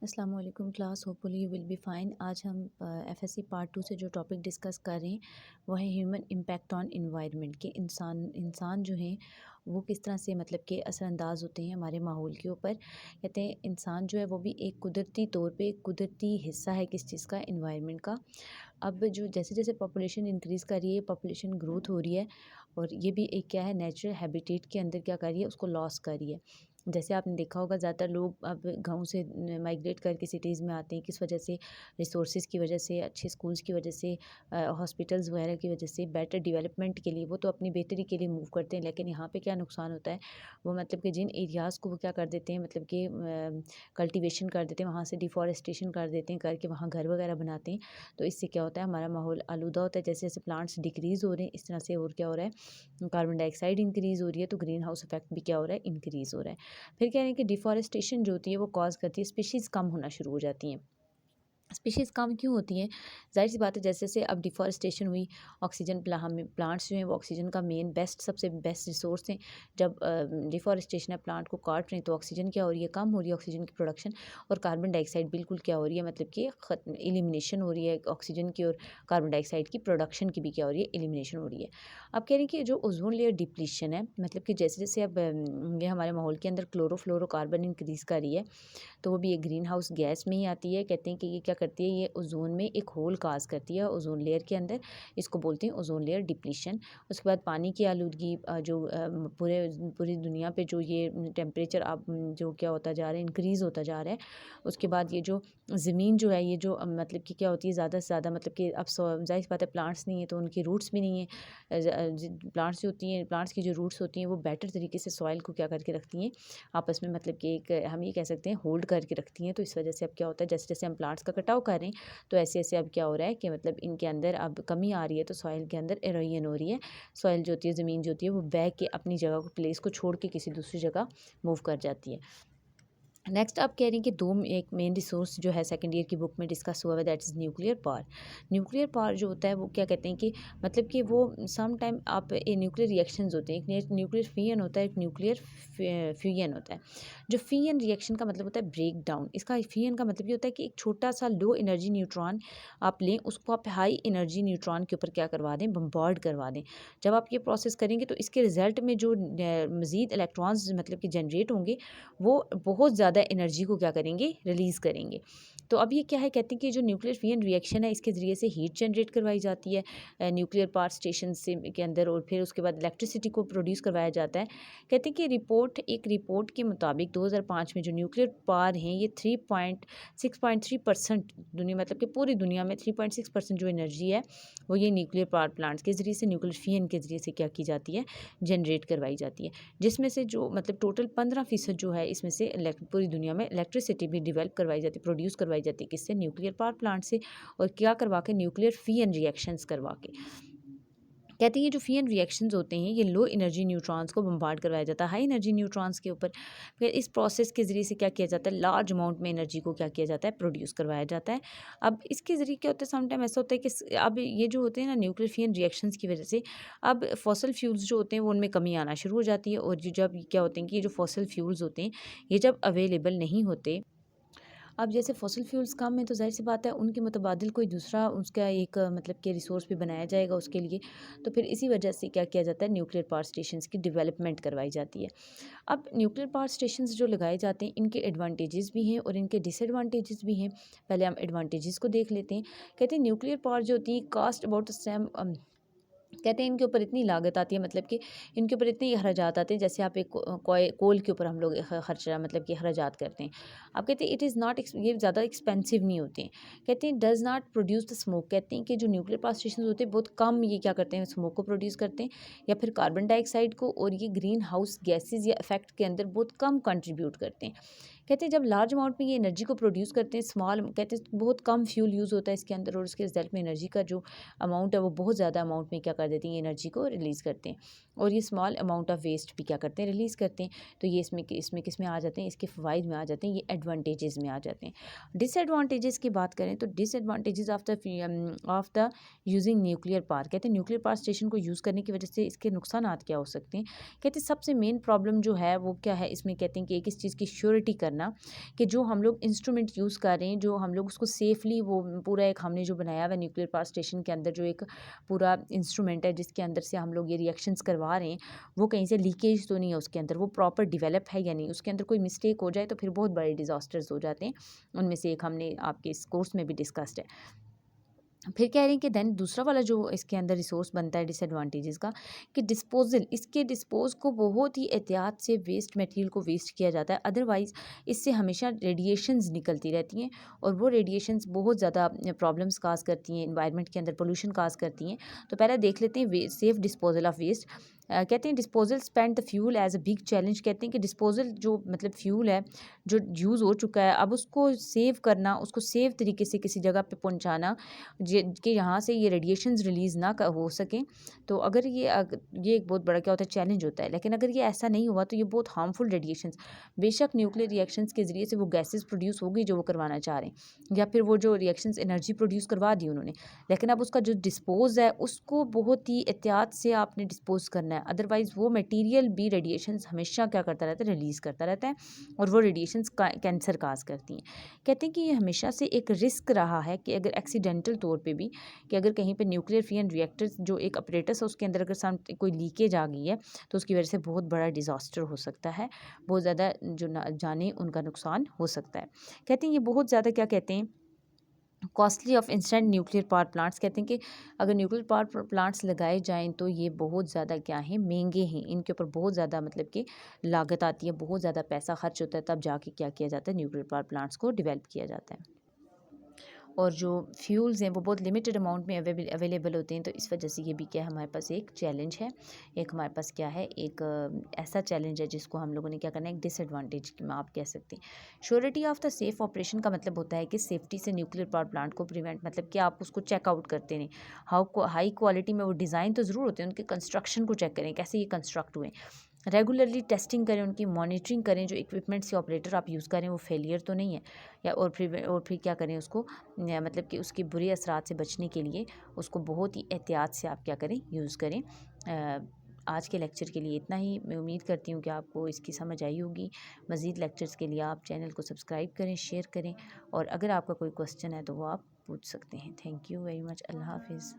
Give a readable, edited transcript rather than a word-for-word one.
अस्सलाम वालेकुम class, hopefully you will be fine. आज हम एफएससी पार्ट 2 से जो टॉपिक डिस्कस कर रहे हैं वो है ह्यूमन इम्पैक्ट ऑन एनवायरनमेंट के इंसान जो हैं वो किस तरह से मतलब कि असरअंदाज होते हैं हमारे माहौल के ऊपर। कहते हैं इंसान जो है वो भी एक कुदरती तौर पे एक कुदरती हिस्सा है किस चीज़ का, एनवायरनमेंट का। अब जो जैसे जैसे पॉपुलेशन इंक्रीज़ कर रही है, पॉपुलेशन ग्रोथ हो रही है और ये भी एक क्या है, नेचुरल हैबिटेट के अंदर क्या कर रही है, उसको लॉस कर रही है। जैसे आपने देखा होगा ज़्यादातर लोग अब गाँव से माइग्रेट करके सिटीज़ में आते हैं, किस वजह से? रिसोर्सेज़ की वजह से, अच्छे स्कूल्स की वजह से, हॉस्पिटल्स वगैरह की वजह से, बेटर डेवलपमेंट के लिए। वो तो अपनी बेहतरी के लिए मूव करते हैं, लेकिन यहाँ पे क्या नुकसान होता है, वो मतलब कि जिन एरियाज़ को वो क्या कर देते हैं, मतलब कि कल्टीवेशन कर देते हैं, वहाँ से डिफॉरेस्टेशन कर देते हैं, करके वहाँ घर वगैरह बनाते हैं। तो इससे क्या होता है, हमारा माहौल आलूदा होता है। जैसे जैसे प्लांट्स डिक्रीज़ हो रहे हैं, इस तरह से और क्या हो रहा है, कार्बन डाइऑक्साइड इंक्रीज़ हो रही है, तो ग्रीन हाउस इफेक्ट भी क्या हो रहा है, इंक्रीज़ हो रहा है। फिर कह रहे हैं कि डिफॉरेस्टेशन जो होती है वो कॉज़ करती है स्पीशीज़ कम होना शुरू हो जाती हैं। स्पीशीज़ कम क्यों होती हैं? ज़ाहिर-सी बात है, जैसे-जैसे अब डिफ़ॉरेस्टेशन हुई, ऑक्सीजन हमें प्लांट्स जो हैं वो ऑक्सीजन का मेन सबसे बेस्ट रिसोर्स हैं। जब डिफ़ॉरेस्टेशन है, प्लांट को काट रहे हैं, तो ऑक्सीजन क्या हो रही है, कम हो रही है ऑक्सीजन की प्रोडक्शन, और कार्बन डाइऑक्साइड बिल्कुल क्या हो रही है, मतलब कि एलिमिनेशन हो रही है ऑक्सीजन की, और कार्बन डाइऑक्साइड की प्रोडक्शन की भी क्या हो रही है, एलिमिनेशन हो रही है। अब कह रहे हैं कि जो ओज़ोन लेयर डिप्लीशन है, मतलब कि जैसे-जैसे अब ये हमारे माहौल के अंदर क्लोरोफ्लोरोकार्बन इंक्रीज़ कर रही है, तो वो भी एक ग्रीन हाउस गैस में ही आती है। कहते हैं कि ये क्या करती है, ये ओज़ोन में एक होल काज़ करती है ओज़ोन लेयर के अंदर। इसको बोलते हैं ओज़ोन लेयर डिप्लीशन। उसके बाद पानी की आलूदगी, पूरी दुनिया पे जो ये टेम्परेचर अब जो क्या होता जा रहा है, इंक्रीज़ होता जा रहा है। उसके बाद ये जो ज़मीन जो है, ये जो मतलब कि क्या होती है, ज़्यादा से ज़्यादा मतलब कि अब ज़ाहिर बात है, प्लांट्स नहीं है तो उनकी रूट्स भी नहीं है। प्लांट्स जो होती हैं, प्लांट्स की जो रूट्स होती हैं वो बेटर तरीके से सॉइल को क्या करके रखती हैं, आपस में, मतलब कि एक हम ये कह सकते हैं होल्ड करके रखती हैं। तो इस वजह से अब क्या होता है, जैसे जैसे हम प्लांट्स का कटाव कर रहे हैं, तो ऐसे ऐसे अब क्या हो रहा है कि मतलब इनके अंदर अब कमी आ रही है, तो सॉइल के अंदर एरोजन हो रही है। सॉइल जो होती है, ज़मीन जो होती है, वो बह के अपनी जगह को, प्लेस को छोड़ के किसी दूसरी जगह मूव कर जाती है। नेक्स्ट आप कह रही हैं कि एक मेन रिसोर्स जो है सेकंड ईयर की बुक में डिस्कस हुआ है, that is nuclear power. Nuclear power जो होता है वो क्या कहते हैं कि मतलब कि वो सम टाइम आप ये न्यूक्लियर रिएक्शंस होते हैं, एक न्यूक्लियर फिजन होता है, एक न्यूक्लियर फ्यूजन होता है। जो फिजन रिएक्शन का मतलब होता है ब्रेक डाउन, इसका फिजन का मतलब ये होता है कि एक छोटा सा लो एनर्जी न्यूट्रॉन आप लें, उसको आप हाई एनर्जी न्यूट्रॉन के ऊपर क्या करवा दें, बम्बार्ड करवा दें। जब आप ये प्रोसेस करेंगे तो इसके रिजल्ट में जो मज़ीद इलेक्ट्रॉन्स मतलब कि जनरेट होंगे, वो बहुत ज़्यादा एनर्जी को क्या करेंगे, रिलीज़ करेंगे। तो अब ये क्या है, कहते हैं कि जो न्यूक्लियर फिजन रिएक्शन है, इसके ज़रिए से हीट जनरेट करवाई जाती है न्यूक्लियर पावर स्टेशन से के अंदर, और फिर उसके बाद इलेक्ट्रिसिटी को प्रोड्यूस करवाया जाता है। कहते हैं कि एक रिपोर्ट के मुताबिक 2005 में जो न्यूक्लियर पावर हैं, ये 6.3% दुनिया, मतलब कि पूरी दुनिया में 3.6% जो एनर्जी है वो ये न्यूक्लियर पावर प्लांट्स के ज़रिए से, न्यूक्लियर फिजन के ज़रिए से क्या की जाती है, जनरेट करवाई जाती है। जिसमें से जो मतलब टोटल 15% जो है, इसमें से पूरी दुनिया में इलेक्ट्रिसिटी भी डेवलप करवाई जाती है, प्रोड्यूस करवाई जाती है, किससे, न्यूक्लियर पावर प्लांट से, और क्या करवा के, न्यूक्लियर फिजन रिएक्शंस करवा के। कहते हैं ये जो फिजन रिएक्शंस होते हैं, ये लो एनर्जी न्यूट्रॉन्स को बम्बार्ड करवाया जाता है हाई एनर्जी न्यूट्रॉन्स के ऊपर। फिर इस प्रोसेस के ज़रिए से क्या किया जाता है, लार्ज अमाउंट में एनर्जी को क्या किया जाता है, प्रोड्यूस करवाया जाता है। अब इसके ज़रिए क्या होता है, सम टाइम ऐसा होता है कि अब ये जो होते हैं ना न्यूक्लियर फिजन रिएक्शंस की वजह से, अब फॉसल फ्यूल्स जो होते हैं वो उनमें कमी आना शुरू हो जाती है, और जब क्या होते हैं कि ये जो फॉसल फ्यूल्स होते हैं, ये जब अवेलेबल नहीं होते, अब जैसे फॉसिल फ्यूल्स कम है, तो ज़ाहिर सी बात है उनके मुतबादिल कोई दूसरा उसका एक मतलब कि रिसोर्स भी बनाया जाएगा उसके लिए। तो फिर इसी वजह से क्या किया जाता है, न्यूक्लियर पावर स्टेशंस की डेवलपमेंट करवाई जाती है। अब न्यूक्लियर पावर स्टेशंस जो लगाए जाते हैं, इनके एडवांटेजेस भी हैं और इनके डिसएडवांटेजेस भी हैं। पहले हम एडवांटेजेस को देख लेते हैं। कहते हैं न्यूक्लियर पावर जो होती है, कास्ट अबाउट द सेम, कहते हैं इनके ऊपर इतनी लागत आती है, मतलब कि इनके ऊपर इतने अखराजात आते हैं, जैसे आप एक कोल के ऊपर हम लोग खर्चा मतलब कि अखराजात करते हैं। आप कहते हैं इट इज़ नॉट, ये ज़्यादा एक्सपेंसिव नहीं होते हैं। कहते हैं does not produce the smoke, कहते हैं कि जो न्यूक्लियर पावर स्टेशन होते हैं बहुत कम ये क्या करते हैं, स्मोक को प्रोड्यूस करते हैं, या फिर कार्बन डाइऑक्साइड को, और ये ग्रीन हाउस गैसेज या इफेक्ट के अंदर बहुत कम कंट्रीब्यूट करते हैं। कहते हैं जब लार्ज अमाउंट में ये एनर्जी को प्रोड्यूस करते हैं, स्मॉल कहते हैं बहुत कम फ्यूल यूज़ होता है इसके अंदर, और उसके रिजल्ट में एनर्जी का जो अमाउंट है वो बहुत ज़्यादा अमाउंट में क्या कर देती हैं, एनर्जी को रिलीज़ करते हैं, और ये स्मॉल अमाउंट ऑफ वेस्ट भी क्या करते हैं, रिलीज़ करते हैं। तो ये इसमें किस में आ जाते हैं, इसके फ़वाइद में आ जाते हैं, ये एडवांटेजेस में आ जाते हैं। डिसएडवांटेजेस की बात करें तो disadvantages of the using nuclear power, कहते हैं न्यूक्लियर पावर स्टेशन को यूज़ करने की वजह से इसके नुकसानात क्या हो सकते हैं। कहते हैं सबसे मेन प्रॉब्लम जो है वो क्या है इसमें, कहते हैं कि एक इस चीज़ की श्योरिटी करना करना कि जो हम लोग इंस्ट्रूमेंट यूज़ कर रहे हैं, जो हम लोग उसको सेफली, वो पूरा एक हमने जो बनाया हुआ है न्यूक्लियर पावर स्टेशन के अंदर, जो एक पूरा इंस्ट्रूमेंट है जिसके अंदर से हम लोग ये रिएक्शंस करवा रहे हैं, वो कहीं से लीकेज तो नहीं है उसके अंदर, वो प्रॉपर डिवेलप है या नहीं, उसके अंदर कोई मिस्टेक हो जाए तो फिर बहुत बड़े डिज़ास्टर्स हो जाते हैं। उनमें से एक हमने आपके इस कोर्स में भी डिस्कस्ड है। फिर कह रहे हैं कि देन दूसरा वाला जो इसके अंदर रिसोर्स बनता है डिसएडवांटेजेस का, कि डिस्पोजल, इसके डिस्पोज को बहुत ही एहतियात से वेस्ट मटेरियल को वेस्ट किया जाता है, अदरवाइज़ इससे हमेशा रेडिएशंस निकलती रहती हैं और वो रेडिएशंस बहुत ज़्यादा प्रॉब्लम्स काज करती हैं, इन्वायरमेंट के अंदर पोल्यूशन काज करती हैं। तो पहले देख लेते हैं सेफ डिस्पोजल ऑफ वेस्ट। कहते हैं disposal spend the fuel as a big challenge. कहते हैं कि डिस्पोजल जो मतलब फ्यूल है जो यूज़ हो चुका है, अब उसको सेव करना, उसको सेफ तरीके से किसी जगह पे पहुंचाना कि यहाँ से ये रेडिएशंस रिलीज़ ना हो सकें। तो अगर ये एक बहुत बड़ा क्या होता है, चैलेंज होता है। लेकिन अगर ये ऐसा नहीं हुआ तो ये बहुत हार्मफुल रेडिएशंस, बेशक न्यूक्लियर रिएक्शंस के ज़रिए से वो गैसेस प्रोड्यूस होगी जो वो करवाना चाह रहे हैं, या फिर वो जो रिएक्शंस एनर्जी प्रोड्यूस करवा दी उन्होंने, लेकिन अब उसका जो डिस्पोज है उसको बहुत ही एहतियात से आपने डिस्पोज करना है, अदरवाइज़ वो मटेरियल भी रेडिएशंस हमेशा क्या करता रहता है, रिलीज़ करता रहता है, और वो रेडिएशंस कैंसर काज करती हैं। कहते हैं कि ये हमेशा से एक रिस्क रहा है कि अगर एक्सीडेंटल तौर पे भी, कि अगर कहीं पे न्यूक्लियर फिशन रिएक्टर्स जो एक अपरेटस है उसके अंदर अगर कोई लीकेज आ गई है तो उसकी वजह से बहुत बड़ा डिज़ास्टर हो सकता है, बहुत ज़्यादा जो जाने उनका नुकसान हो सकता है। कहते हैं ये बहुत ज़्यादा क्या कहते हैं, costly of instant nuclear power plants. कहते हैं कि अगर न्यूक्लियर पावर प्लांट्स लगाए जाएं तो ये बहुत ज़्यादा क्या हैं, महंगे हैं, इनके ऊपर बहुत ज़्यादा मतलब कि लागत आती है, बहुत ज़्यादा पैसा खर्च होता है, तब जाके क्या किया जाता है, न्यूक्लियर पावर प्लांट्स को डेवलप किया जाता है। और जो फ्यूल्स हैं वो बहुत लिमिटेड अमाउंट में अवेलेबल होते हैं, तो इस वजह से ये भी क्या है, हमारे पास एक चैलेंज है, एक हमारे पास क्या है, एक ऐसा चैलेंज है जिसको हम लोगों ने क्या करना है, एक डिसएडवांटेज में आप कह सकते हैं। Surety of the safe operation का मतलब होता है कि सेफ्टी से न्यूक्लियर पावर प्लांट को प्रिवेंट, मतलब कि आप उसको चेकआउट करते नहीं, हाई क्वालिटी में वो डिज़ाइन तो ज़रूर होते हैं, उनके कंस्ट्रक्शन को चेक करें कैसे ये कंस्ट्रक्ट हुए, रेगुलरली टेस्टिंग करें, उनकी मॉनिटरिंग करें, जो इक्विपमेंट्स या ऑपरेटर आप यूज़ करें वो फेलियर तो नहीं है, या और फिर क्या करें उसको, मतलब कि उसके बुरे असरात से बचने के लिए उसको बहुत ही एहतियात से आप क्या करें, यूज़ करें। आज के लेक्चर के लिए इतना ही। मैं उम्मीद करती हूँ कि आपको इसकी समझ आई होगी। मज़ीद लेक्चर्स के लिए आप चैनल को सब्सक्राइब करें, शेयर करें, और अगर आपका कोई क्वेश्चन है तो वो आप पूछ सकते हैं। Thank you very much. अल्लाह हाफिज़।